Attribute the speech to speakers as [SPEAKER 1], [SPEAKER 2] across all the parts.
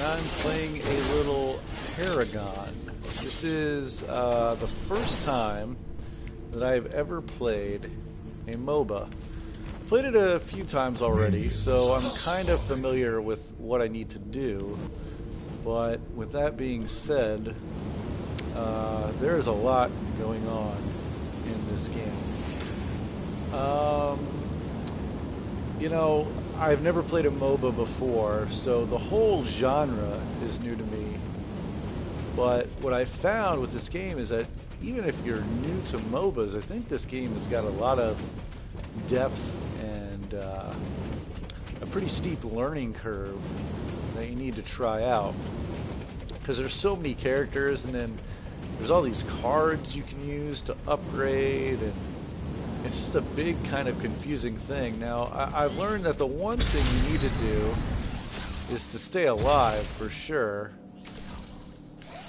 [SPEAKER 1] I'm playing a little Paragon. This is the first time that I've ever played a MOBA. I played it a few times already, so I'm kind of familiar with what I need to do. But with that being said, there's a lot going on in this game. You know, I've never played a MOBA before, so the whole genre is new to me. But what I found with this game is that even if you're new to MOBAs, I think this game has got a lot of depth and a pretty steep learning curve that you need to try out. Because there's so many characters, and then there's all these cards you can use to upgrade, and it's just a big kind of confusing thing. Now, I've learned that the one thing you need to do is to stay alive for sure.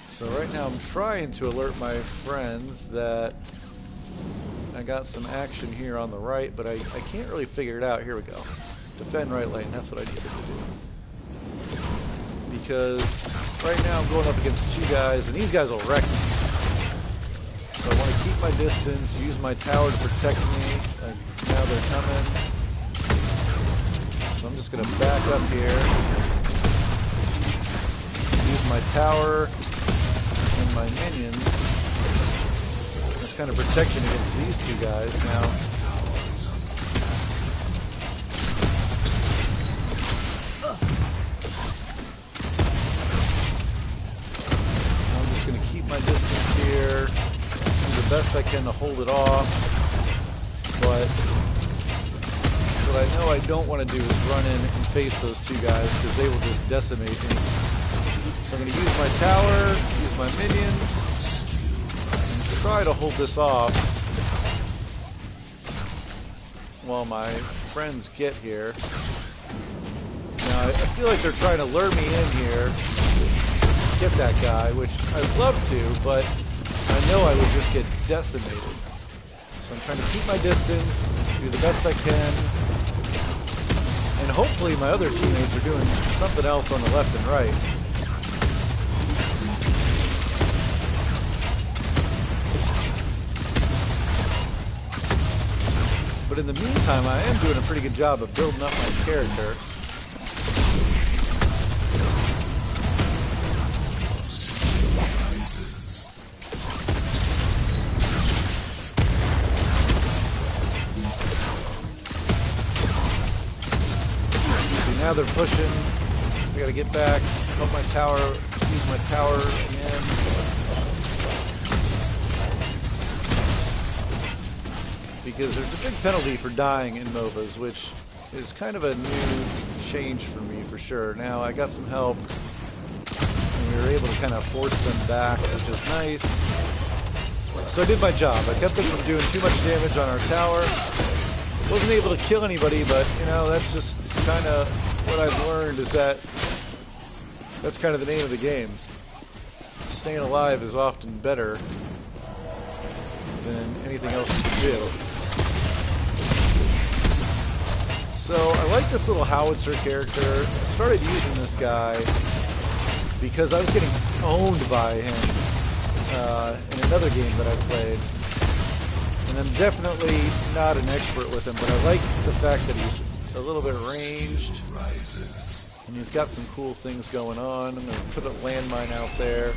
[SPEAKER 1] So right now I'm trying to alert my friends that I got some action here on the right, but I can't really figure it out. Here we go. Defend right lane, that's what I needed to do. Because right now I'm going up against two guys, and these guys will wreck me. So I want to keep my distance, use my tower to protect me. Now they're coming. So I'm just going to back up here. Use my tower and my minions. That's kind of protection against these two guys now. I'm just going to keep my distance here. The best I can to hold it off, but what I know I don't want to do is run in and face those two guys because they will just decimate me. So I'm going to use my tower, use my minions, and try to hold this off while my friends get here. Now I feel like they're trying to lure me in here, get that guy, which I'd love to, but I know I would just get decimated. So I'm trying to keep my distance, do the best I can, and hopefully my other teammates are doing something else on the left and right. But in the meantime, I am doing a pretty good job of building up my character. Now they're pushing. We gotta get back. Help my tower. Use my tower again. Because there's a big penalty for dying in MOBAs, which is kind of a new change for me for sure. Now I got some help, and we were able to kind of force them back, which is nice. So I did my job. I kept them from doing too much damage on our tower. Wasn't able to kill anybody, but you know, that's just kind of what I've learned, is that that's kind of the name of the game. Staying alive is often better than anything else you can do. So I like this little howitzer character. I started using this guy because I was getting owned by him in another game that I played. And I'm definitely not an expert with him, but I like the fact that he's a little bit ranged, and he's got some cool things going on. I'm going to put a landmine out there.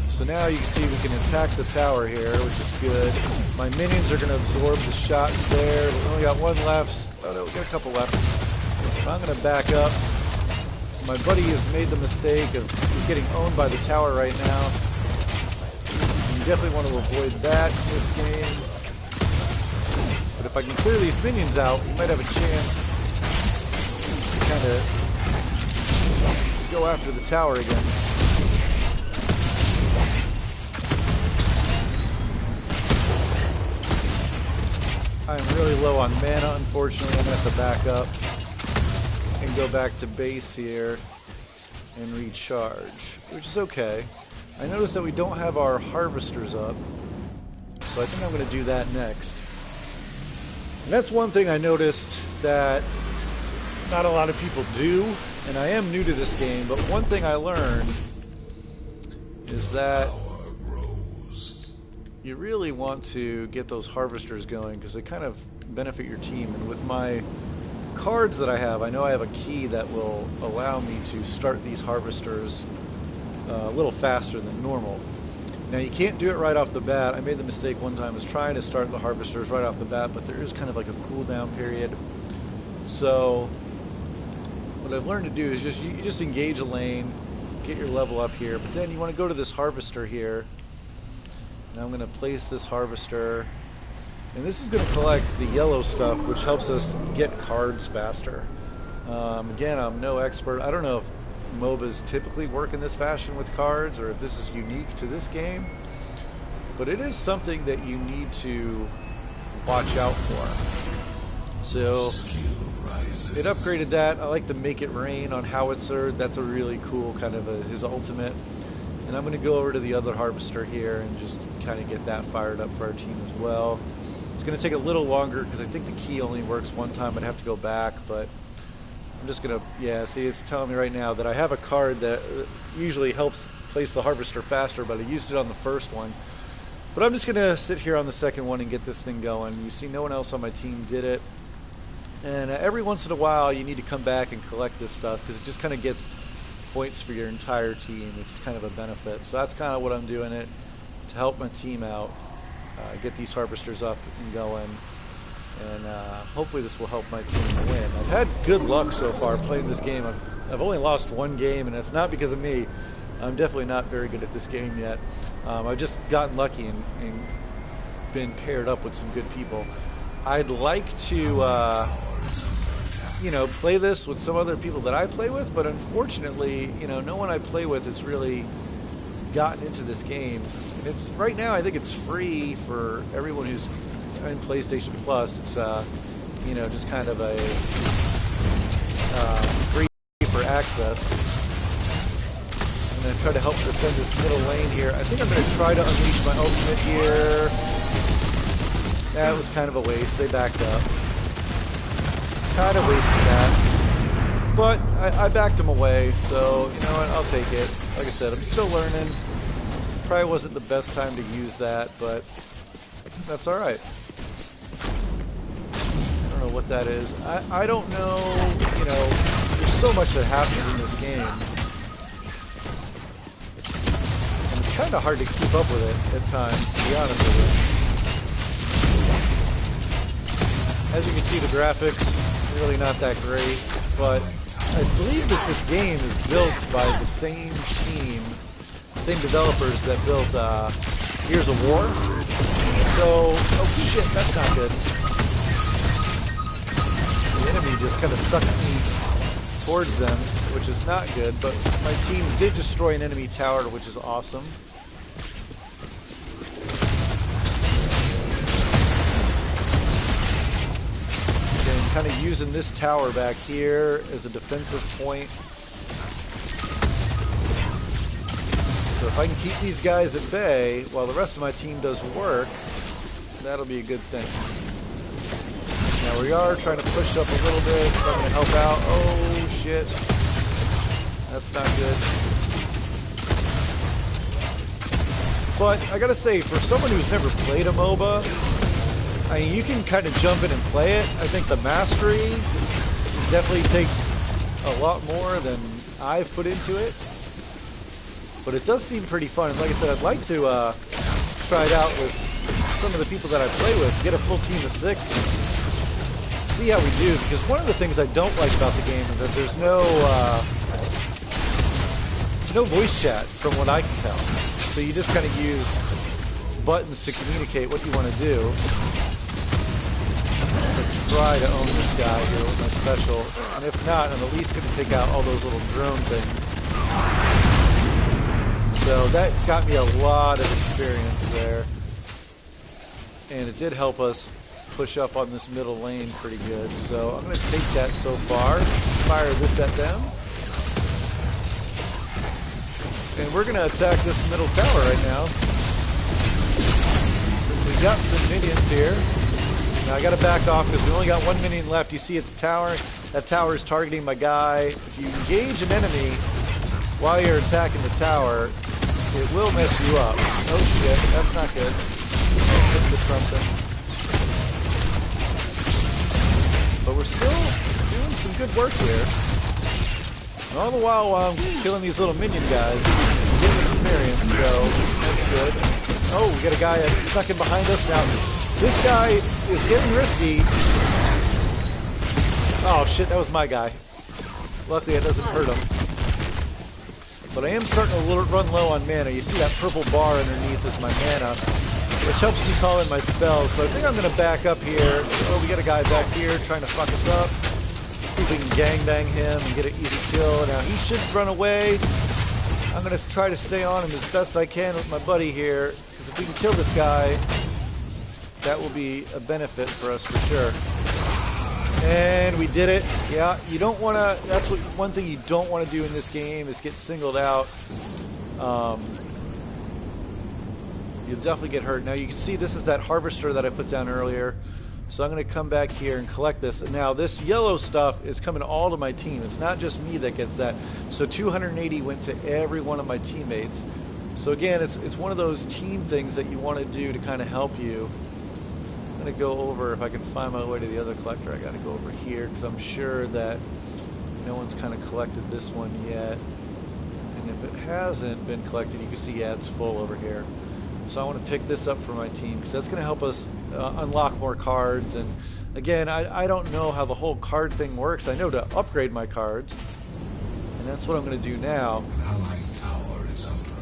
[SPEAKER 1] So now you can see we can attack the tower here, which is good. My minions are going to absorb the shots there. We only got one left. Oh no, we got a couple left. So I'm going to back up. My buddy has made the mistake of he's getting owned by the tower right now. And you definitely want to avoid that in this game. But if I can clear these minions out, we might have a chance to kind of go after the tower again. I'm really low on mana, unfortunately. I'm going to have to back up and go back to base here and recharge, which is okay. I noticed that we don't have our harvesters up, so I think I'm going to do that next. And that's one thing I noticed, that not a lot of people do, and I am new to this game, but one thing I learned is that you really want to get those harvesters going because they kind of benefit your team. And with my cards that I know I have a key that will allow me to start these harvesters a little faster than normal. Now you can't do it right off the bat. I made the mistake one time, I was trying to start the harvesters right off the bat, but there is kind of like a cooldown period. So what I've learned to do is you just engage a lane, get your level up here, but then you want to go to this harvester here. And I'm going to place this harvester, and this is going to collect the yellow stuff, which helps us get cards faster. Again, I'm no expert. I don't know if MOBAs typically work in this fashion with cards, or if this is unique to this game, but it is something that you need to watch out for. So it upgraded that. I like to Make It Rain on Howitzer. That's a really cool kind of his ultimate. And I'm going to go over to the other harvester here and just kind of get that fired up for our team as well. It's going to take a little longer because I think the key only works one time. I'd have to go back, but I'm just going to, yeah, see, it's telling me right now that I have a card that usually helps place the harvester faster, but I used it on the first one. But I'm just going to sit here on the second one and get this thing going. You see, no one else on my team did it. And every once in a while, you need to come back and collect this stuff because it just kind of gets points for your entire team, which is kind of a benefit. So that's kind of what I'm doing it to help my team out, get these harvesters up and going, and hopefully this will help my team win. I've had good luck so far playing this game. I've only lost one game, and it's not because of me. I'm definitely not very good at this game yet. I've just gotten lucky and been paired up with some good people. I'd like to you know, play this with some other people that I play with, but unfortunately, you know, no one I play with has really gotten into this game. And it's right now, I think it's free for everyone who's in PlayStation Plus. It's you know, just kind of a free for access. So I'm going to try to help defend this middle lane here. I think I'm going to try to unleash my ultimate here. That was kind of a waste. They backed up. Kind of wasted that, but I backed him away, so you know what, I'll take it. Like I said, I'm still learning. Probably wasn't the best time to use that, but that's alright. I don't know what that is. I don't know, you know, there's so much that happens in this game. And it's kind of hard to keep up with it at times, to be honest with you. As you can see, the graphics really not that great, but I believe that this game is built by the same team, same developers that built Gears of War. So, oh shit, that's not good. The enemy just kind of sucked me towards them, which is not good, but my team did destroy an enemy tower, which is awesome. Kind of using this tower back here as a defensive point. So if I can keep these guys at bay while the rest of my team does work, that'll be a good thing. Now we are trying to push up a little bit, so I'm going to help out. Oh shit. That's not good. But I gotta say, for someone who's never played a MOBA, I mean, you can kind of jump in and play it. I think the mastery definitely takes a lot more than I've put into it. But it does seem pretty fun. And like I said, I'd like to try it out with some of the people that I play with, get a full team of 6, and see how we do. Because one of the things I don't like about the game is that there's no voice chat from what I can tell. So you just kind of use buttons to communicate what you want to do. Try to own this guy here with my special, and if not, I'm at least going to take out all those little drone things. So that got me a lot of experience there, and it did help us push up on this middle lane pretty good. So I'm going to take that so far, fire this at them, and we're going to attack this middle tower right now. Since we got some minions here. Now I gotta back off because we only got one minion left. You see its tower. That tower is targeting my guy. If you engage an enemy while you're attacking the tower, it will mess you up. Oh shit, that's not good. Hit with something. But we're still doing some good work here. And all the while I'm killing these little minion guys, getting experience, so that's good. Oh, we got a guy that's stuck in behind us now. This guy is getting risky. Oh shit, that was my guy. Luckily it doesn't hurt him. But I am starting to run low on mana. You see that purple bar underneath is my mana, which helps me call in my spells. So I think I'm going to back up here. Oh, we got a guy back here trying to fuck us up. See if we can gangbang him and get an easy kill. Now he should run away. I'm going to try to stay on him as best I can with my buddy here, because if we can kill this guy, that will be a benefit for us for sure. And we did it. Yeah, you don't want to, that's what one thing you don't want to do in this game is get singled out. You'll definitely get hurt. Now you can see this is that harvester that I put down earlier. So I'm going to come back here and collect this. And now this yellow stuff is coming all to my team. It's not just me that gets that. So 280 went to every one of my teammates. So again, it's one of those team things that you want to do to kind of help you. I'm going to go over, if I can find my way to the other collector, I got to go over here because I'm sure that no one's kind of collected this one yet. And if it hasn't been collected, you can see, yeah, it's full over here. So I want to pick this up for my team because that's going to help us unlock more cards. And again, I don't know how the whole card thing works. I know to upgrade my cards, and that's what I'm going to do now.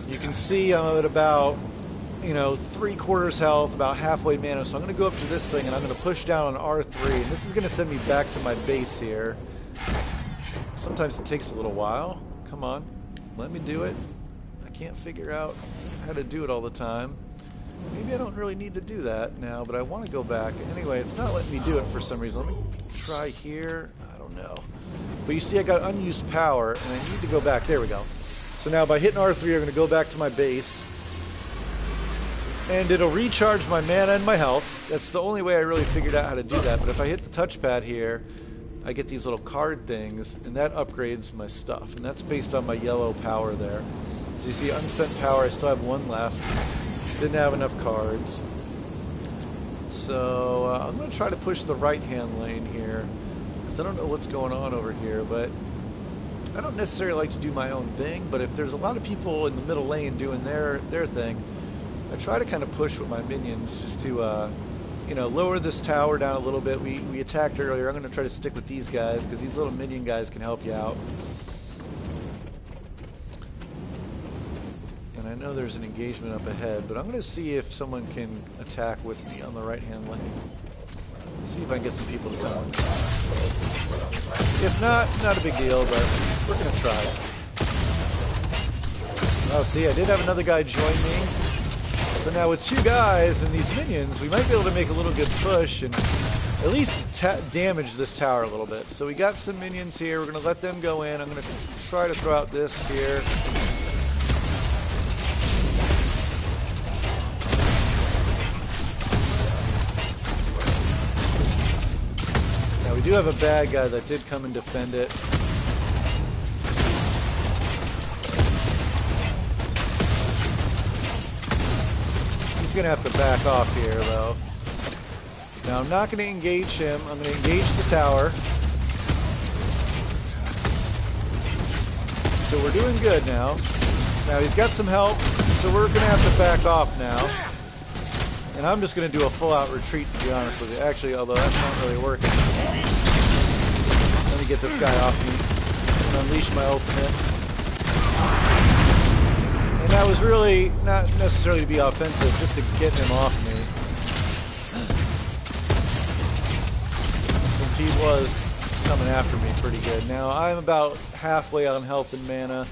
[SPEAKER 1] You can see I'm at about, you know, 3/4 health, about halfway mana. So I'm going to go up to this thing and I'm going to push down on R3. And this is going to send me back to my base here. Sometimes it takes a little while. Come on, let me do it. I can't figure out how to do it all the time. Maybe I don't really need to do that now, but I want to go back. Anyway, it's not letting me do it for some reason. Let me try here. I don't know. But you see I got unused power, and I need to go back. There we go. So now by hitting R3, I'm going to go back to my base. And it'll recharge my mana and my health. That's the only way I really figured out how to do that. But if I hit the touchpad here, I get these little card things, and that upgrades my stuff. And that's based on my yellow power there. So you see unspent power, I still have one left. Didn't have enough cards. So I'm going to try to push the right-hand lane here, because I don't know what's going on over here, but I don't necessarily like to do my own thing, but if there's a lot of people in the middle lane doing their thing, I try to kind of push with my minions just to, you know, lower this tower down a little bit. We attacked earlier. I'm going to try to stick with these guys, because these little minion guys can help you out. And I know there's an engagement up ahead, but I'm going to see if someone can attack with me on the right-hand lane. See if I can get some people to come. If not, not a big deal, but we're going to try. Oh, see, I did have another guy join me. So now with two guys and these minions, we might be able to make a little good push and at least damage this tower a little bit. So we got some minions here. We're going to let them go in. I'm going to try to throw out this here. We do have a bad guy that did come and defend it. He's going to have to back off here, though. Now, I'm not going to engage him. I'm going to engage the tower. So we're doing good now. Now, he's got some help, so we're going to have to back off now. And I'm just going to do a full-out retreat, to be honest with you. Actually, although that's not really working. Let me get this guy off me and unleash my ultimate. And that was really not necessarily to be offensive, just to get him off me. Since he was coming after me pretty good. Now, I'm about halfway on health and mana.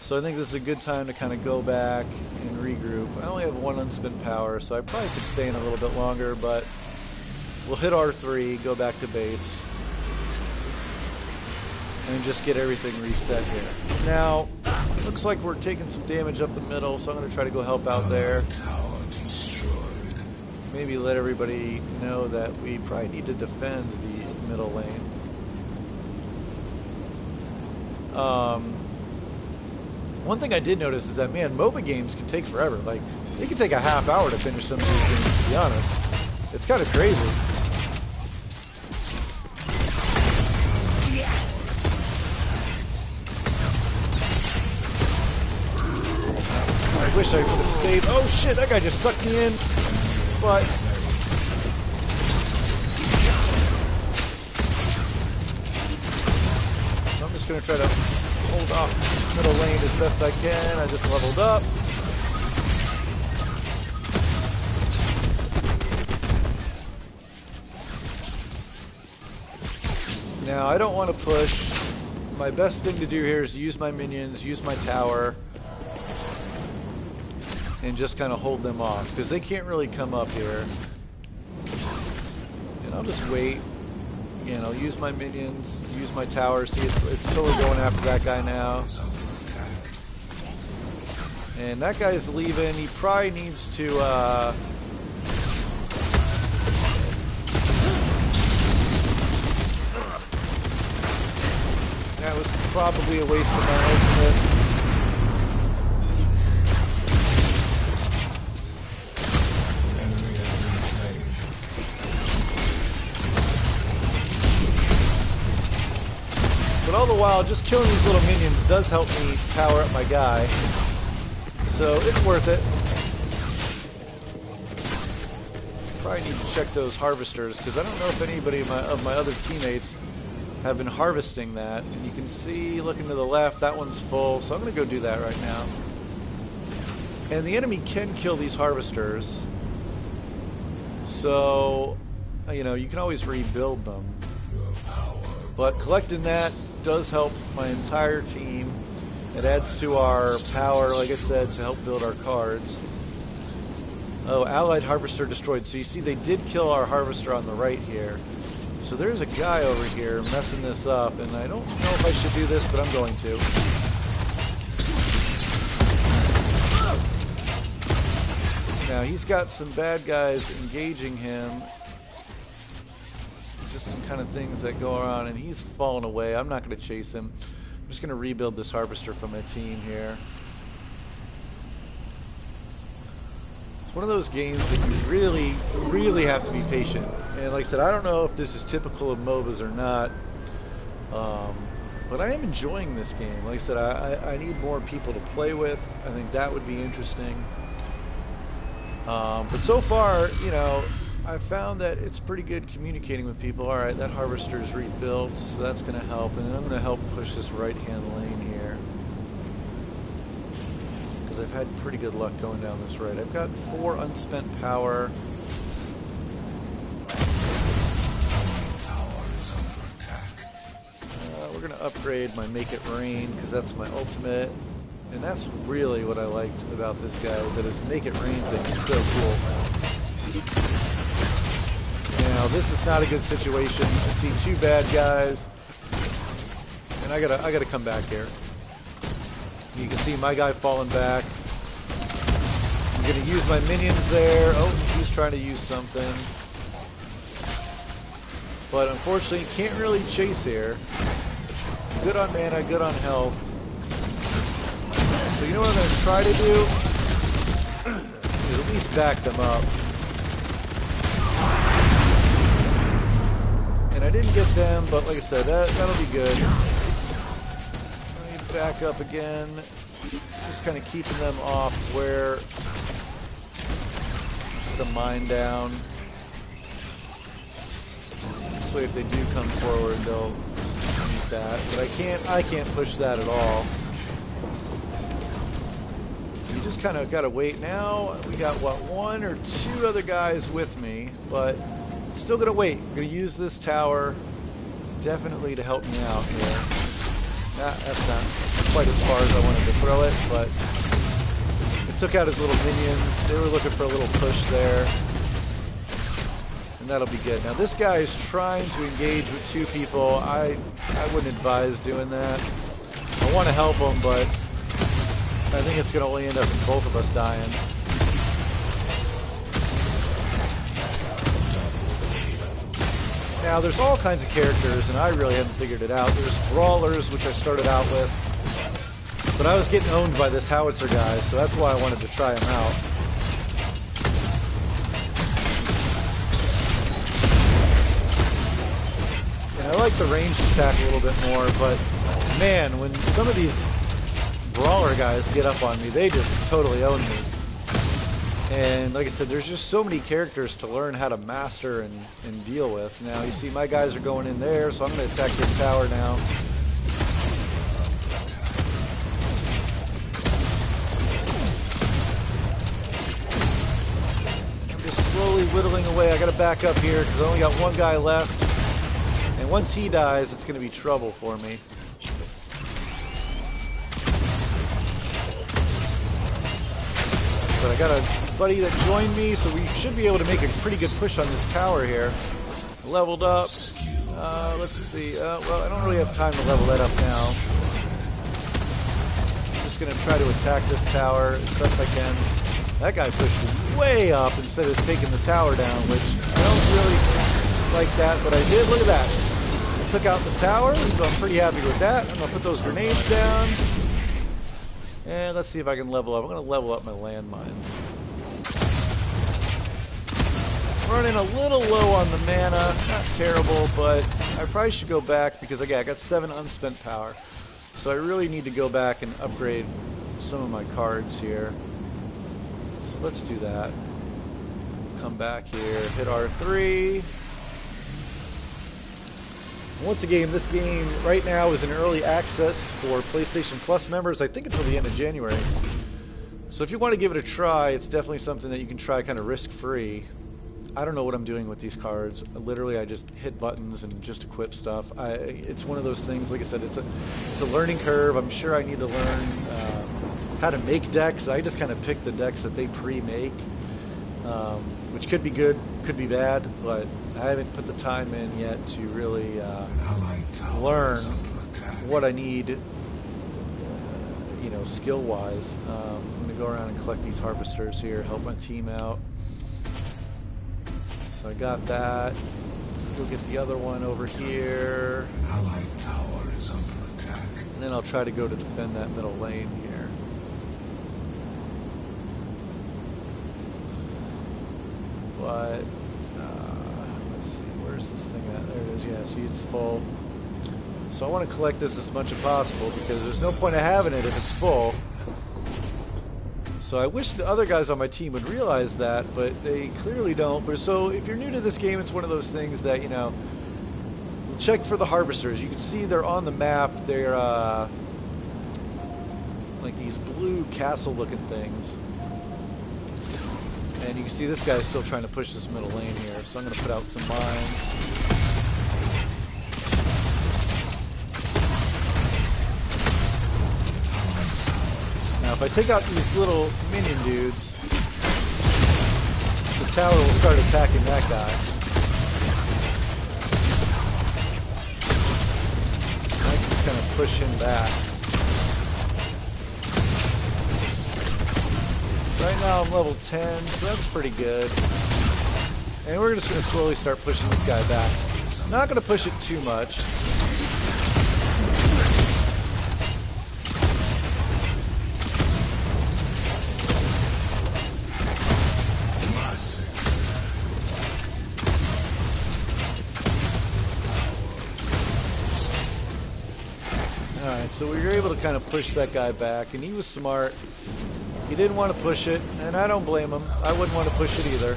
[SPEAKER 1] So I think this is a good time to kind of go back and regroup. I only have one unspent power, so I probably could stay in a little bit longer, but we'll hit R3, go back to base, and just get everything reset here. Now, looks like we're taking some damage up the middle, so I'm going to try to go help out there. Maybe let everybody know that we probably need to defend the middle lane. One thing I did notice is that, man, MOBA games can take forever. Like, it can take a half hour to finish some of these games, to be honest. It's kind of crazy. I wish I would have stayed. Oh shit, that guy just sucked me in. But so I'm just gonna try to hold off this middle lane as best I can. I just leveled up. Now I don't want to push. My best thing to do here is to use my minions, use my tower, and just kind of hold them off, because they can't really come up here. And I'll just wait. Again, I'll use my minions, use my tower. See, it's totally going after that guy now. And that guy's leaving. He probably needs to... That was probably a waste of my ultimate. But all the while, just killing these little minions does help me power up my guy. So it's worth it. Probably need to check those harvesters, because I don't know if anybody of my other teammates have been harvesting that. And you can see, looking to the left, that one's full. So I'm going to go do that right now. And the enemy can kill these harvesters. So, you know, you can always rebuild them. But collecting that does help my entire team. It adds to our power, like I said, to help build our cards. Oh, allied harvester destroyed. So you see they did kill our harvester on the right here. So there's a guy over here messing this up, and I don't know if I should do this, but I'm going to. Now he's got some bad guys engaging him. Just some kind of things that go around, and he's fallen away. I'm not going to chase him. I'm just going to rebuild this harvester for my team here. It's one of those games that you really, really have to be patient. And like I said, I don't know if this is typical of MOBAs or not, but I am enjoying this game. Like I said, I need more people to play with. I think that would be interesting. But so far, you know, I found that it's pretty good communicating with people. All right, that harvester is rebuilt, so that's going to help. And then I'm going to help push this right-hand lane here, because I've had pretty good luck going down this right. I've got 4 unspent power. We're going to upgrade my Make It Rain, because that's my ultimate. And that's really what I liked about this guy, is that his Make It Rain thing is so cool. Now this is not a good situation. I see 2 bad guys, and I gotta come back here. You can see my guy falling back. I'm gonna use my minions there. Oh, he's trying to use something, but unfortunately can't really chase here. Good on mana, good on health. So you know what I'm gonna try to do? Is at least back them up. I didn't get them, but like I said, that'll be good. Let me back up again. Just kind of keeping them off where the mine down. This way, if they do come forward, they'll meet that. But I can't push that at all. You just kind of got to wait. Now we got what, 1 or 2 other guys with me, but. Still gonna wait. I'm gonna use this tower definitely to help me out here. That's not quite as far as I wanted to throw it, but it took out his little minions. They were looking for a little push there, and that'll be good. Now this guy is trying to engage with 2 people. I wouldn't advise doing that. I want to help him, but I think it's gonna only end up in both of us dying. Now, there's all kinds of characters, and I really haven't figured it out. There's brawlers, which I started out with, but I was getting owned by this howitzer guy, so that's why I wanted to try him out. And I like the ranged attack a little bit more, but man, when some of these brawler guys get up on me, they just totally own me. And like I said, there's just so many characters to learn how to master and deal with. Now, you see my guys are going in there, so I'm going to attack this tower now. I'm just slowly whittling away. I got to back up here because I only got one guy left. And once he dies, it's going to be trouble for me. But I got a buddy that joined me, so we should be able to make a pretty good push on this tower here. Leveled up. Let's see. Well, I don't really have time to level that up now. I'm just going to try to attack this tower as best I can. That guy pushed way up instead of taking the tower down, which I don't really like that, but I did. Look at that. I took out the tower, so I'm pretty happy with that. I'm going to put those grenades down. And let's see if I can level up. I'm going to level up my landmines. Running a little low on the mana. Not terrible, but I probably should go back because again, I got 7 unspent power. So I really need to go back and upgrade some of my cards here. So let's do that. Come back here, hit R3. Once again, this game right now is in early access for PlayStation Plus members. I think until the end of January. So if you want to give it a try, it's definitely something that you can try kind of risk-free. I don't know what I'm doing with these cards. Literally, I just hit buttons and just equip stuff. It's one of those things, like I said, it's a learning curve. I'm sure I need to learn how to make decks. I just kind of pick the decks that they pre-make, which could be good, could be bad, but I haven't put the time in yet to really learn what I need, you know, skill-wise. I'm going to go around and collect these harvesters here, help my team out. So I got that. Go get the other one over here.
[SPEAKER 2] Allied tower is under attack.
[SPEAKER 1] And then I'll try to go to defend that middle lane here. But let's see, where's this thing at? There it is. Yeah, see, it's full. So I want to collect this as much as possible because there's no point of having it if it's full. So I wish the other guys on my team would realize that, but they clearly don't. But so if you're new to this game, it's one of those things that, you know, check for the harvesters. You can see they're on the map. They're like these blue castle-looking things. And you can see this guy's still trying to push this middle lane here. So I'm going to put out some mines. Now, if I take out these little minion dudes, the tower will start attacking that guy. I can just kind of push him back. Right now I'm level 10, so that's pretty good. And we're just going to slowly start pushing this guy back. I'm not going to push it too much. So we were able to kind of push that guy back, and he was smart. He didn't want to push it, and I don't blame him. I wouldn't want to push it either.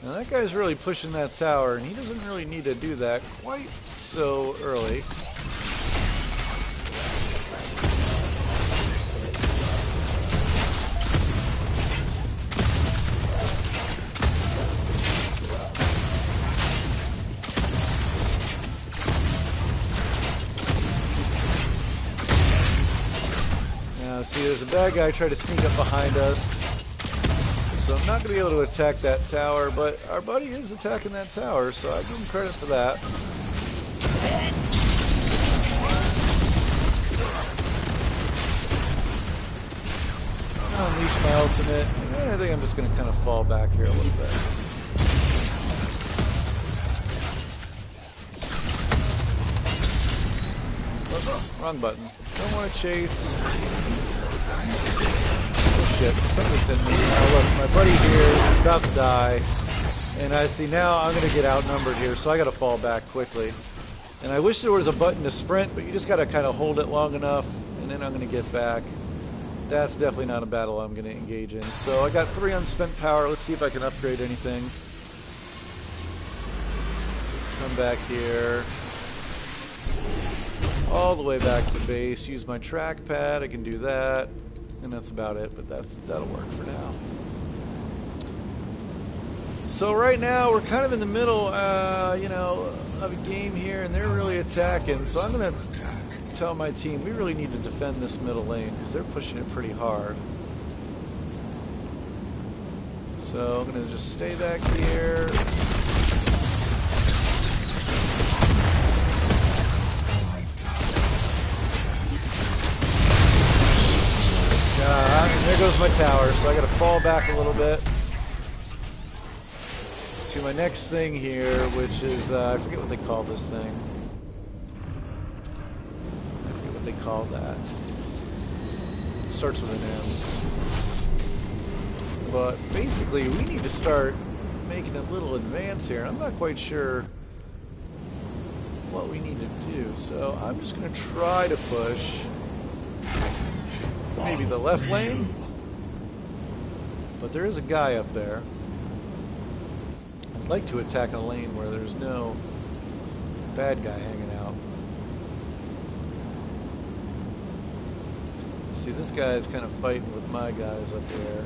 [SPEAKER 1] Now that guy's really pushing that tower, and he doesn't really need to do that quite so early. See, there's a bad guy trying to sneak up behind us. So I'm not going to be able to attack that tower, but our buddy is attacking that tower, so I give him credit for that. Unleash my ultimate, and then I think I'm just going to kind of fall back here a little bit. Oh, wrong button. Don't want to chase. Oh shit, something's hitting me. Now look, my buddy here is about to die. And I see now I'm going to get outnumbered here, so I got to fall back quickly. And I wish there was a button to sprint, but you just got to kind of hold it long enough, and then I'm going to get back. That's definitely not a battle I'm going to engage in. So I got 3 unspent power. Let's see if I can upgrade anything. Come back here. All the way back to base. Use my trackpad. I can do that. And that's about it, but that'll work for now. So right now we're kind of in the middle, you know, of a game here, and they're really attacking. So I'm going to tell my team we really need to defend this middle lane because they're pushing it pretty hard. So I'm going to just stay back here. And there goes my tower, so I got to fall back a little bit to my next thing here, which is I forget what they call this thing. I forget what they call that. It starts with an M. But basically, we need to start making a little advance here. I'm not quite sure what we need to do, so I'm just going to try to push maybe the left lane. But there is a guy up there. I'd like to attack a lane where there's no bad guy hanging out. See, this guy is kind of fighting with my guys up there.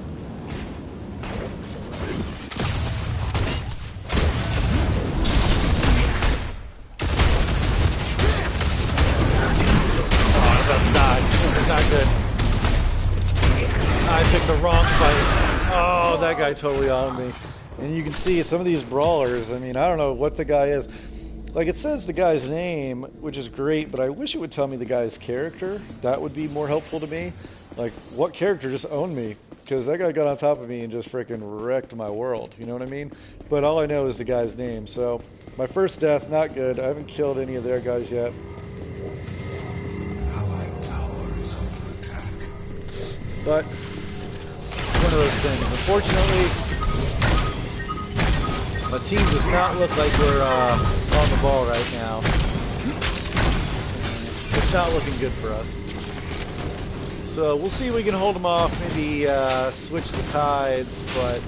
[SPEAKER 1] Oh, I'm about to die. This is not good. I picked the wrong fight. Oh, that guy totally owned me. And you can see some of these brawlers, I mean, I don't know what the guy is. Like, it says the guy's name, which is great, but I wish it would tell me the guy's character. That would be more helpful to me. Like, what character just owned me? Because that guy got on top of me and just freaking wrecked my world. You know what I mean? But all I know is the guy's name. So, my first death, not good. I haven't killed any of their guys yet.
[SPEAKER 2] Allied tower is under attack.
[SPEAKER 1] But one of those things. Unfortunately, my team does not look like we're on the ball right now. It's not looking good for us. So we'll see if we can hold them off, maybe switch the tides, but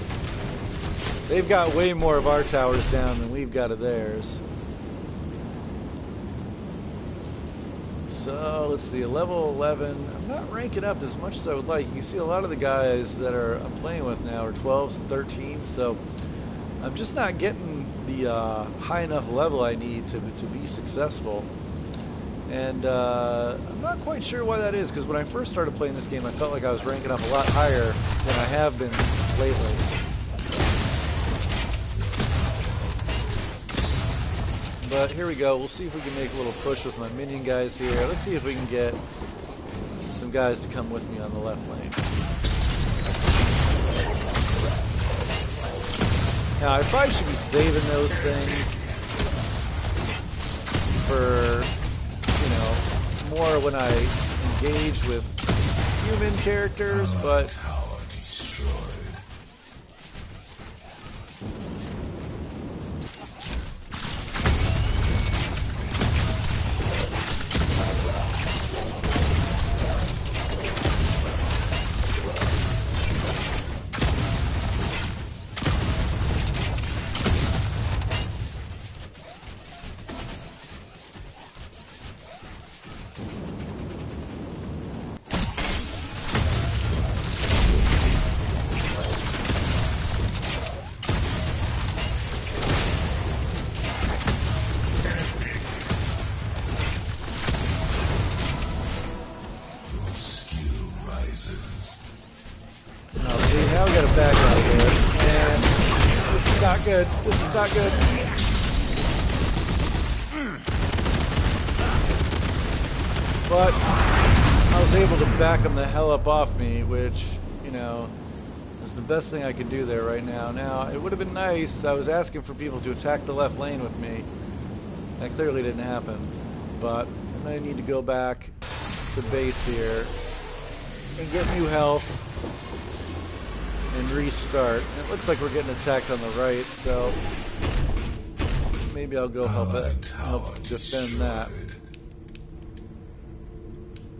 [SPEAKER 1] they've got way more of our towers down than we've got of theirs. So let's see, level 11. I'm not ranking up as much as I would like. You can see a lot of the guys that I'm playing with now are 12s and 13s, so I'm just not getting the high enough level I need to be successful. And I'm not quite sure why that is, because when I first started playing this game, I felt like I was ranking up a lot higher than I have been lately. But here we go. We'll see if we can make a little push with my minion guys here. Let's see if we can get some guys to come with me on the left lane. Now, I probably should be saving those things for, you know, more when I engage with human characters, but
[SPEAKER 2] Tower destroyed.
[SPEAKER 1] now we got a back out here, and this is not good. This is not good. But I was able to back him the hell up off me, which, you know, is the best thing I can do there right now. Now, it would have been nice. I was asking for people to attack the left lane with me. That clearly didn't happen. But I need to go back to base here and get new health and restart. And it looks like we're getting attacked on the right, so maybe I'll go help defend that.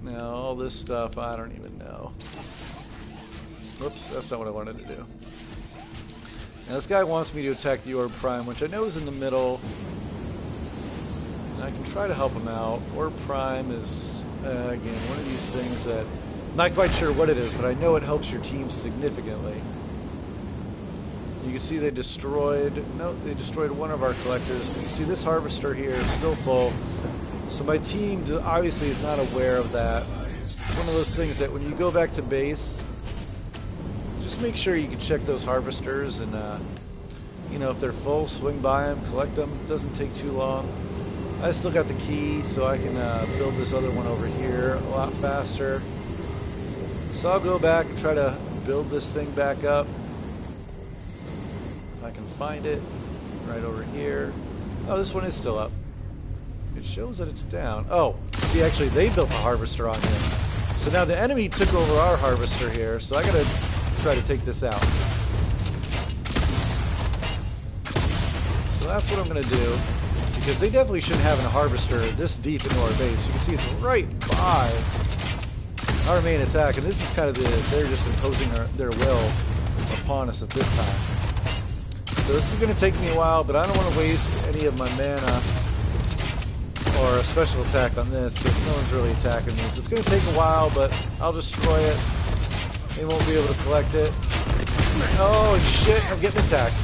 [SPEAKER 1] Now, all this stuff, I don't even know. Whoops, that's not what I wanted to do. Now, this guy wants me to attack the Orb Prime, which I know is in the middle. And I can try to help him out. Orb Prime is, again, one of these things that I'm not quite sure what it is, but I know it helps your team significantly. You can see they destroyed one of our collectors. But you see this harvester here is still full. So my team obviously is not aware of that. It's one of those things that when you go back to base, just make sure you can check those harvesters and, you know, if they're full, swing by them, collect them. It doesn't take too long. I still got the key, so I can build this other one over here a lot faster. So I'll go back and try to build this thing back up. If I can find it, right over here. Oh, this one is still up. It shows that it's down. Oh, see, actually, they built the harvester on him. So now the enemy took over our harvester here, so I gotta try to take this out. So that's what I'm gonna do, because they definitely shouldn't have a harvester this deep into our base. You can see it's right by our main attack, and this is kind of they're just imposing their will upon us at this time. So this is gonna take me a while, but I don't want to waste any of my mana or a special attack on this, because no one's really attacking me. So it's going to take a while, but I'll destroy it. They won't be able to collect it. Oh shit, I'm getting attacked.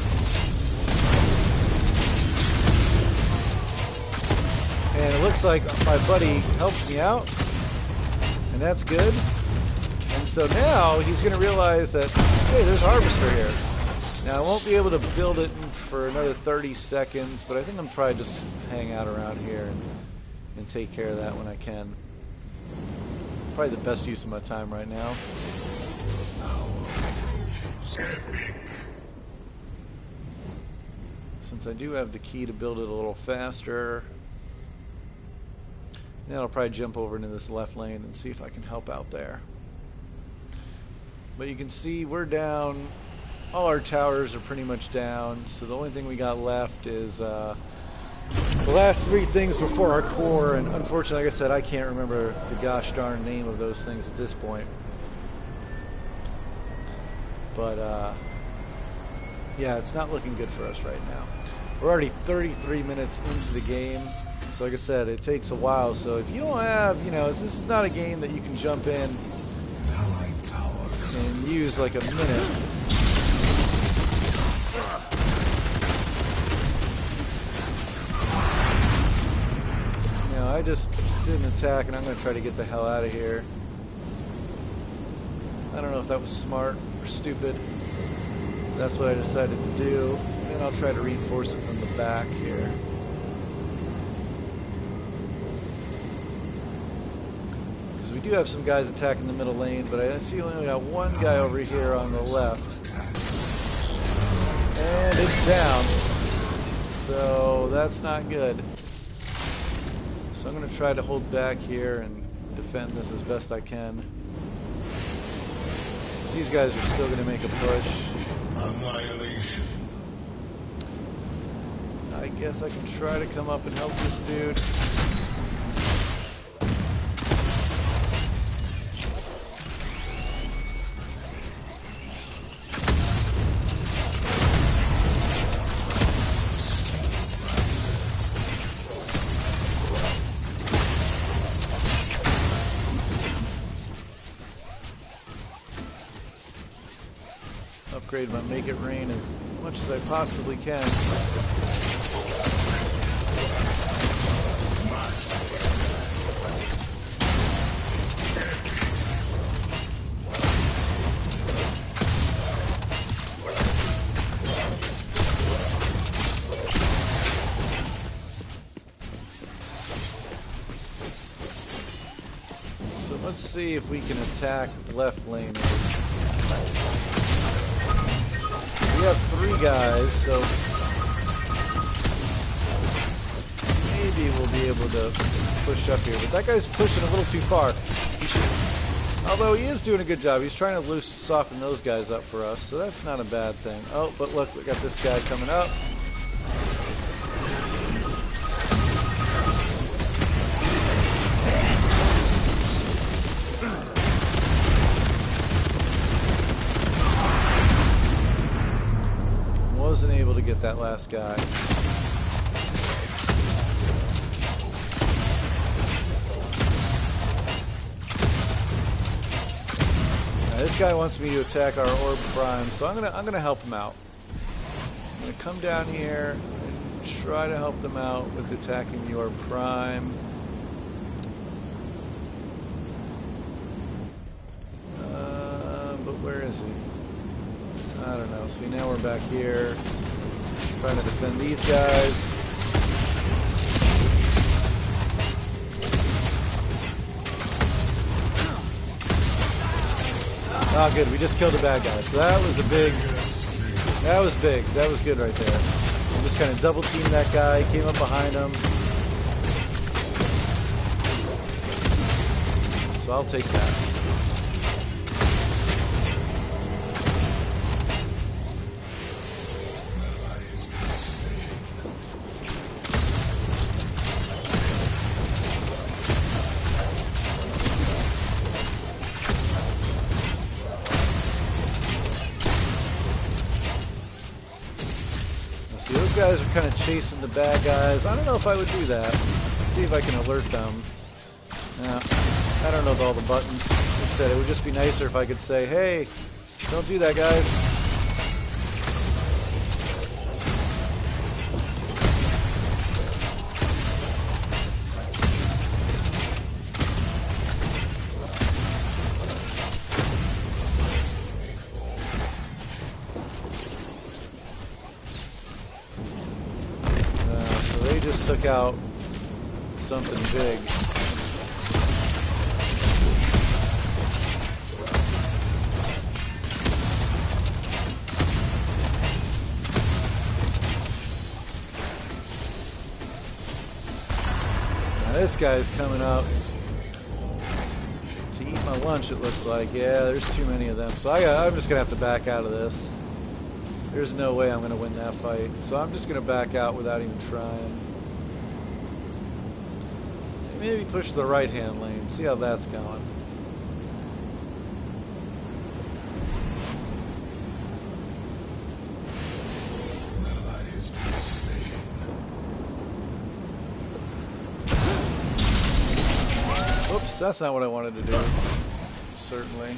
[SPEAKER 1] And it looks like my buddy helps me out, and that's good. And so now he's going to realize that, hey, there's a harvester here. Now I won't be able to build it for another 30 seconds, but I think I'm probably just hang out around here and take care of that when I can. Probably the best use of my time right now. Since I do have the key to build it a little faster, then I'll probably jump over into this left lane and see if I can help out there. But you can see we're down. All our towers are pretty much down, so the only thing we got left is the last three things before our core, and unfortunately, like I said, I can't remember the gosh darn name of those things at this point. But yeah, it's not looking good for us right now. We're already 33 minutes into the game, so like I said, it takes a while. So if you don't have, you know, this is not a game that you can jump in and use like a minute. I just did an attack, and I'm going to try to get the hell out of here. I don't know if that was smart or stupid. That's what I decided to do. And I'll try to reinforce it from the back here. Because we do have some guys attacking the middle lane, but I see we only got one guy over here on the left. And it's down. So that's not good. So I'm going to try to hold back here and defend this as best I can. These guys are still going to make a push.
[SPEAKER 2] Annihilation.
[SPEAKER 1] I guess I can try to come up and help this dude. Upgrade my Make It Rain as much as I possibly can. So let's see if we can attack left lane. We have 3 guys, so maybe we'll be able to push up here. But that guy's pushing a little too far. Although he is doing a good job. He's trying to soften those guys up for us, so that's not a bad thing. Oh, but look, we got this guy coming up. Wasn't able to get that last guy. Now, this guy wants me to attack our orb prime, so I'm gonna help him out. I'm gonna come down here and try to help them out with attacking the orb prime. But where is he? I don't know. See, now we're back here trying to defend these guys. Oh, good. We just killed a bad guy. So that was big. That was good right there. We just kind of double teamed that guy, came up behind him. So I'll take that. Guys are kind of chasing the bad guys. I don't know if I would do that. Let's see if I can alert them. I don't know all the buttons. Instead, it would just be nicer if I could say, hey, don't do that, guys. Took out something big. Now this guy's coming up to eat my lunch, it looks like. Yeah, there's too many of them. So I'm just going to have to back out of this. There's no way I'm going to win that fight. So I'm just going to back out without even trying. Maybe push the right-hand lane, see how that's going. Oops, that's not what I wanted to do. Certainly.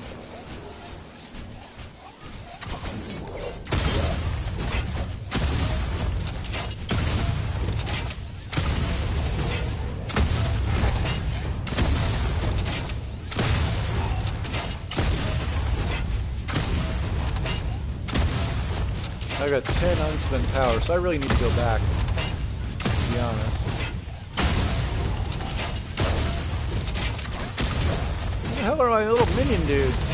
[SPEAKER 1] I got 10 unspent power, so I really need to go back, to be honest. Where the hell are my little minion dudes?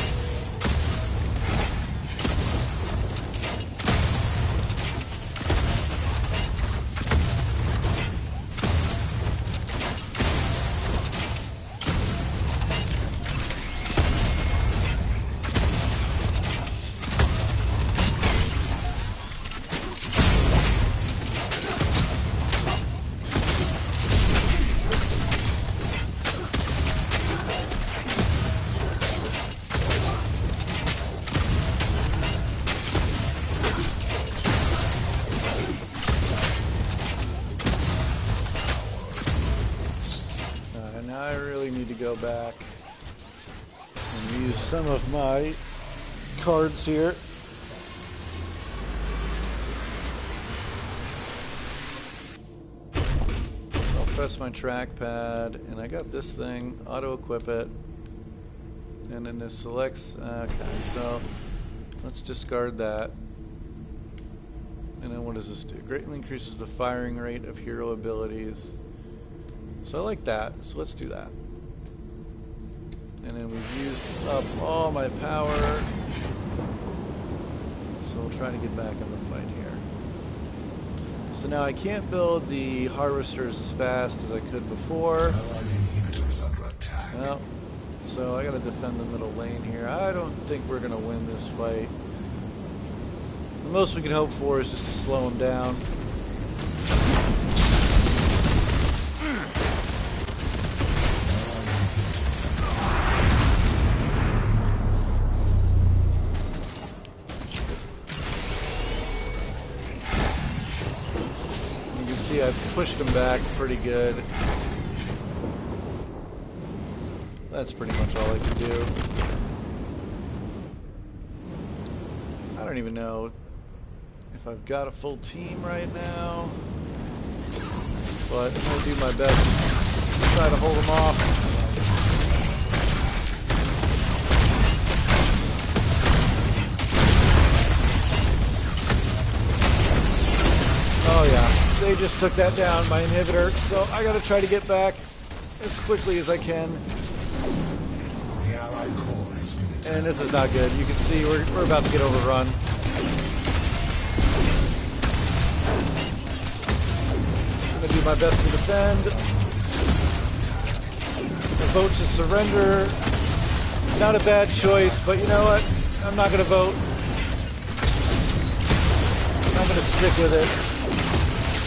[SPEAKER 1] Go back and use some of my cards here. So I'll press my trackpad, and I got this thing, auto equip it, and then this selects. Okay, so let's discard that. And then what does this do? Greatly increases the firing rate of hero abilities. So I like that, so let's do that. And then we've used up all my power. So we'll try to get back in the fight here. So now I can't build the harvesters as fast as I could before. Well, so I gotta defend the middle lane here. I don't think we're gonna win this fight. The most we can hope for is just to slow him down. You can see I've pushed him back pretty good. That's pretty much all I can do. I don't even know if I've got a full team right now, but I'm going to do my best to try to hold them off. Oh yeah, they just took that down, my inhibitor, so I got to try to get back as quickly as I can. And this is not good. You can see we're about to get overrun. I'm going to do my best to defend. The vote to surrender. Not a bad choice, but you know what? I'm not going to vote. I'm going to stick with it.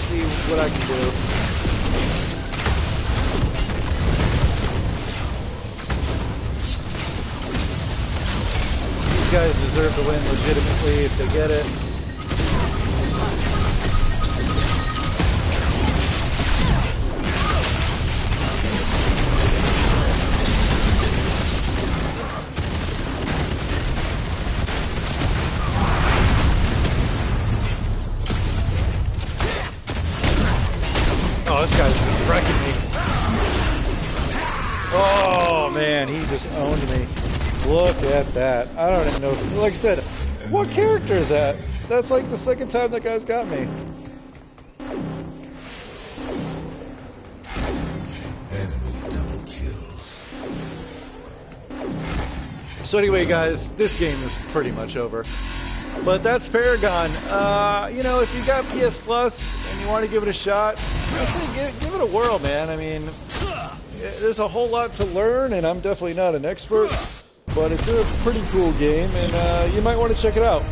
[SPEAKER 1] See what I can do. These guys deserve to win legitimately if they get it. Oh, this guy's just wrecking me. Oh man, he just owned me. Look at that. I don't even know. Like I said, what character is that? That's like the second time that guy's got me. So anyway, guys, this game is pretty much over. But that's Paragon. You know, if you got PS Plus and you want to give it a shot, I say give it a whirl, man. I mean, there's a whole lot to learn, and I'm definitely not an expert. But it's a pretty cool game, and you might want to check it out.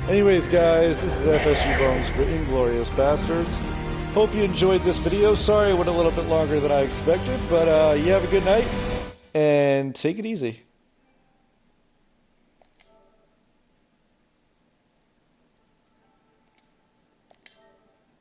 [SPEAKER 1] Anyways, guys, this is FSU Bones for Inglorious Bastards. Hope you enjoyed this video. Sorry it went a little bit longer than I expected, but you have a good night, and take it easy.